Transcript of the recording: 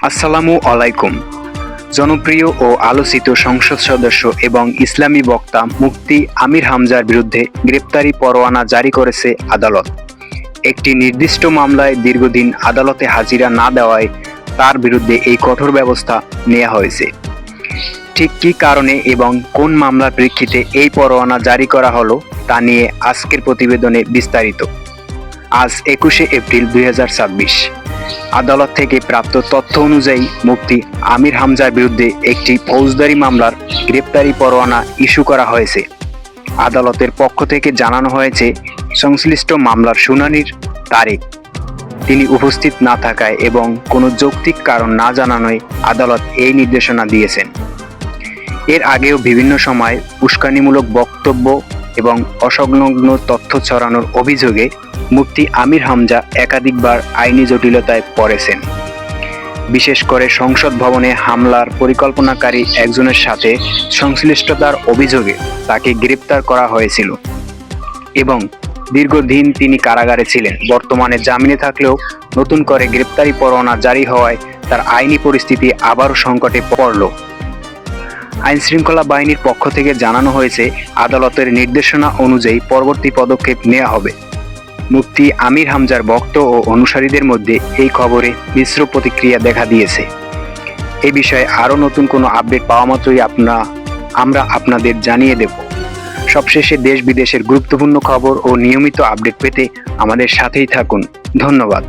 আসসালামু আলাইকুম। জনপ্রিয় ও আলোচিত সংসদ সদস্য এবং ইসলামী বক্তা মুফতি আমির হামজার বিরুদ্ধে গ্রেপ্তারি পরোয়ানা জারি করেছে আদালত। একটি নির্দিষ্ট মামলায় দীর্ঘদিন আদালতে হাজিরা না দেওয়ায় তার বিরুদ্ধে এই কঠোর ব্যবস্থা নেওয়া হয়েছে। ঠিক কী কারণে এবং কোন মামলার প্রেক্ষিতে এই পরোয়ানা জারি করা হলো তা নিয়ে আজকের প্রতিবেদনে বিস্তারিত। আজ 21শে এপ্রিল 2026। আদালত থেকে প্রাপ্ত তথ্য অনুযায়ী মুফতি আমির হামজার বিরুদ্ধে একটি ফৌজদারি মামলার গ্রেপ্তারি পরোয়ানা ইস্যু করা হয়েছে। আদালতের পক্ষ থেকে জানানো হয়েছে, সংশ্লিষ্ট মামলার শুনানির তারিখ তিনি উপস্থিত না থাকায় এবং কোনো যৌক্তিক কারণ না জানানোয় আদালত এই নির্দেশনা দিয়েছেন। এর আগেও বিভিন্ন সময় উস্কানিমূলক বক্তব্য এবং অসংলগ্ন তথ্য ছড়ানোর অভিযোগে মুফতি আমির হামজা একাধিকবার আইনি জটিলতায় পড়েছেন। বিশেষ করে সংসদ ভবনে হামলার পরিকল্পনাকারী একজনের সাথে সংশ্লিষ্টতার অভিযোগে তাকে গ্রেপ্তার করা হয়েছিল এবং দীর্ঘদিন তিনি কারাগারে ছিলেন। বর্তমানে জামিনে থাকলেও নতুন করে গ্রেপ্তারি পরোয়ানা জারি হওয়ায় তার আইনি পরিস্থিতি আবারও সংকটে পড়ল। আইনশৃঙ্খলা বাহিনীর পক্ষ থেকে জানানো হয়েছে, আদালতের নির্দেশনা অনুযায়ী পরবর্তী পদক্ষেপ নেওয়া হবে। মুফতি আমির হামজার ভক্ত ও অনুসারীদের মধ্যে এই খবরে মিশ্র প্রতিক্রিয়া দেখা দিয়েছে। এই বিষয়ে আরও নতুন কোনো আপডেট পাওয়া মাত্রই আমরা আপনাদের জানিয়ে দেব। সবশেষে দেশ বিদেশের গুরুত্বপূর্ণ খবর ও নিয়মিত আপডেট পেতে আমাদের সাথেই থাকুন। ধন্যবাদ।